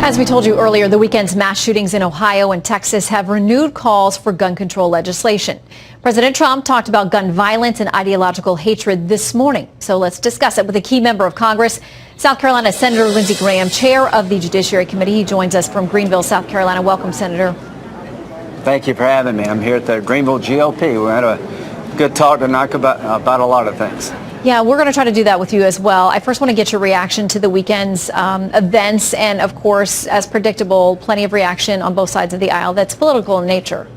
As we told you earlier, the weekend's mass shootings in Ohio and Texas have renewed calls for gun control legislation. President Trump talked about gun violence and ideological hatred this morning. So let's discuss it with a key member of Congress, South Carolina Senator Lindsey Graham, chair of the Judiciary Committee. He joins us from Greenville, South Carolina. Welcome, Senator. Thank you for having me. I'm here at the Greenville GOP. We had a good talk tonight about a lot of things. Yeah, we're going to try to do that with you as well. I first want to get your reaction to the weekend's events, and of course, as predictable, plenty of reaction on both sides of the aisle that's political in nature.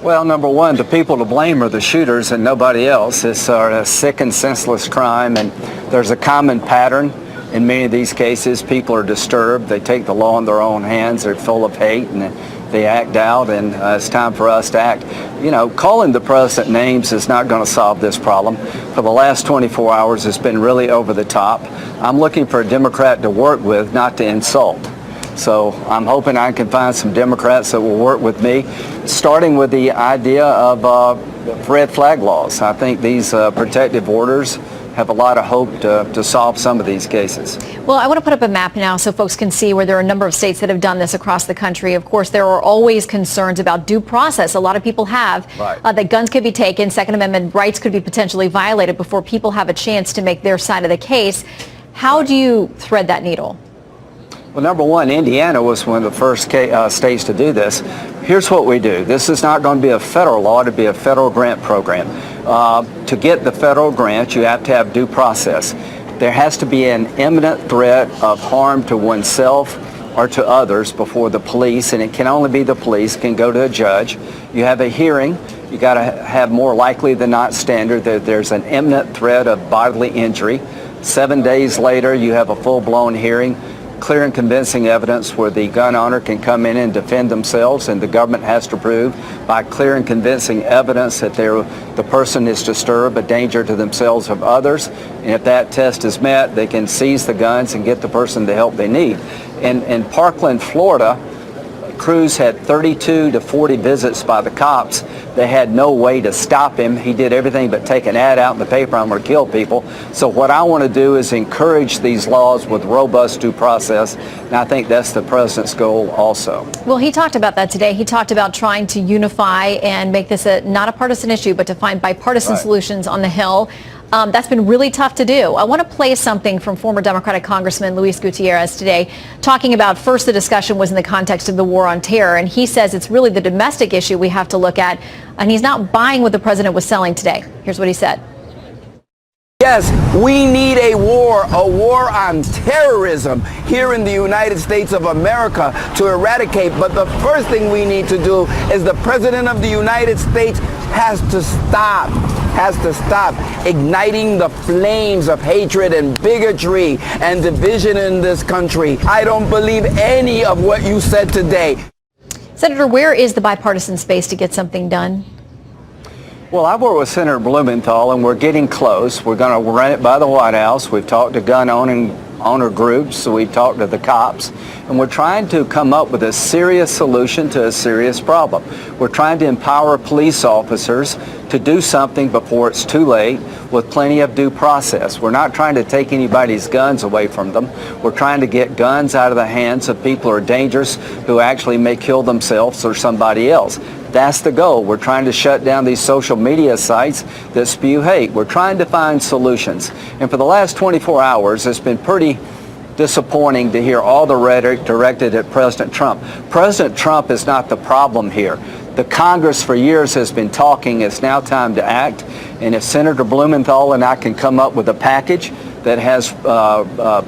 Well, number one, the people to blame are the shooters and nobody else. It's a sick and senseless crime, and there's a common pattern. In many of these cases, people are disturbed. They take the law in their own hands. They're full of hate, and they act out, and it's time for us to act. You know, calling the president names is not going to solve this problem. For the last 24 hours, it's been really over the top. I'm looking for a Democrat to work with, not to insult. So I'm hoping I can find some Democrats that will work with me, starting with the idea of red flag laws. I think these protective orders have a lot of hope to solve some of these cases. Well, I want to put up a map now so folks can see where there are a number of states that have done this across the country. Of course, there are always concerns about due process. A lot of people have that guns could be taken, Second Amendment rights could be potentially violated before people have a chance to make their side of the case. How do you thread that needle? Well, number one, Indiana was one of the first states to do this. Here's what we do. This is not going to be a federal law. It'll be a federal grant program. To get the federal grant, you have to have due process. There has to be an imminent threat of harm to oneself or to others before the police, and it can only be the police, can go to a judge. You have a hearing. You got to have more likely than not standard that there's an imminent threat of bodily injury. 7 days later, you have a full-blown hearing. Clear and convincing evidence where the gun owner can come in and defend themselves, and the government has to prove by clear and convincing evidence that the person is disturbed, a danger to themselves or others. And if that test is met, they can seize the guns and get the person the help they need. In Parkland, Florida, Cruz had 32 to 40 visits by the cops. They had no way to stop him. He did everything but take an ad out in the paper, "I'm going to kill people." So what I want to do is encourage these laws with robust due process, and I think that's the president's goal also. Well, he talked about that today. He talked about trying to unify and make this not a partisan issue, but to find bipartisan solutions on the Hill. That's been really tough to do. I want to play something from former Democratic Congressman Luis Gutierrez today, talking about first the discussion was in the context of the war on terror, and he says it's really the domestic issue we have to look at, and he's not buying what the president was selling today. Here's what he said. Yes, we need a war on terrorism here in the United States of America to eradicate. But the first thing we need to do is the president of the United States has to stop igniting the flames of hatred and bigotry and division in this country. I don't believe any of what you said today. Senator, where is the bipartisan space to get something done? Well, I've worked with Senator Blumenthal, and we're getting close. We're going to run it by the White House. We've talked to gun owner groups, so we've talked to the cops, and we're trying to come up with a serious solution to a serious problem. We're trying to empower police officers to do something before it's too late with plenty of due process. We're not trying to take anybody's guns away from them. We're trying to get guns out of the hands of people who are dangerous, who actually may kill themselves or somebody else. That's the goal. We're trying to shut down these social media sites that spew hate. We're trying to find solutions. And for the last 24 hours, it's been pretty disappointing to hear all the rhetoric directed at President Trump. President Trump is not the problem here. The Congress for years has been talking. It's now time to act. And if Senator Blumenthal and I can come up with a package that has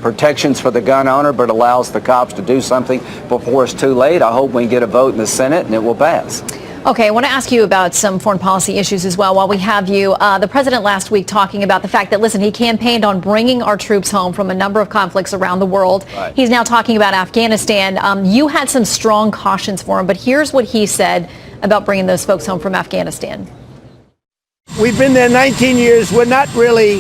protections for the gun owner but allows the cops to do something before it's too late, I hope we can get a vote in the Senate and it will pass. Okay, I want to ask you about some foreign policy issues as well while we have you. The president last week talking about the fact that, listen, he campaigned on bringing our troops home from a number of conflicts around the world. Right. He's now talking about Afghanistan. You had some strong cautions for him, but here's what he said about bringing those folks home from Afghanistan. We've been there 19 years. We're not really,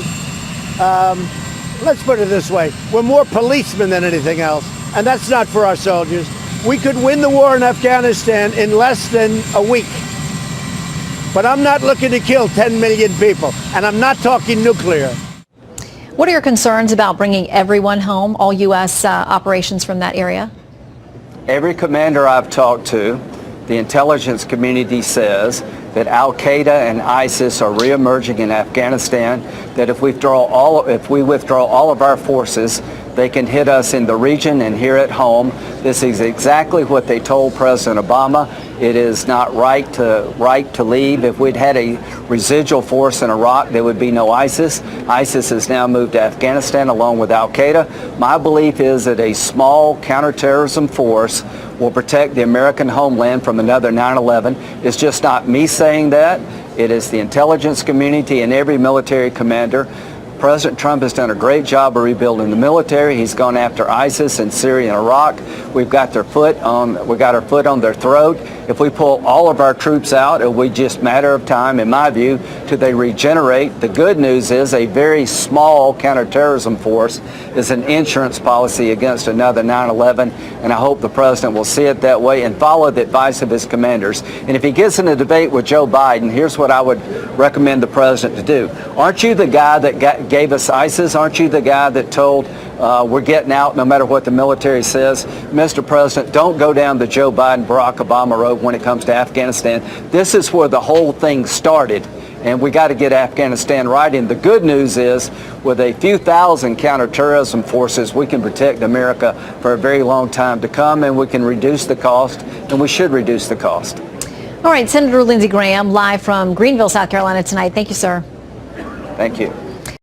let's put it this way, we're more policemen than anything else, and that's not for our soldiers. We could win the war in Afghanistan in less than a week. But I'm not looking to kill 10 million people, and I'm not talking nuclear. What are your concerns about bringing everyone home, all U.S. operations from that area? Every commander I've talked to, the intelligence community says that Al-Qaeda and ISIS are reemerging in Afghanistan, that if we withdraw all of our forces, they can hit us in the region and here at home. This is exactly what they told President Obama. It is not right to leave. If we'd had a residual force in Iraq, there would be no ISIS. ISIS has now moved to Afghanistan along with Al-Qaeda. My belief is that a small counterterrorism force will protect the American homeland from another 9/11. It's just not me saying that. It is the intelligence community and every military commander. President Trump has done a great job of rebuilding the military. He's gone after ISIS in Syria and Iraq. We've got our foot on their throat. If we pull all of our troops out, it will be just a matter of time, in my view, till they regenerate. The good news is a very small counterterrorism force is an insurance policy against another 9/11, and I hope the president will see it that way and follow the advice of his commanders. And if he gets in a debate with Joe Biden, here's what I would recommend the president to do. Aren't you the guy that gave us ISIS? Aren't you the guy that told we're getting out no matter what the military says? Mr. President, don't go down the Joe Biden, Barack Obama road when it comes to Afghanistan. This is where the whole thing started, and we got to get Afghanistan right. And the good news is, with a few thousand counterterrorism forces, we can protect America for a very long time to come, and we can reduce the cost, and we should reduce the cost. All right, Senator Lindsey Graham, live from Greenville, South Carolina tonight. Thank you, sir. Thank you.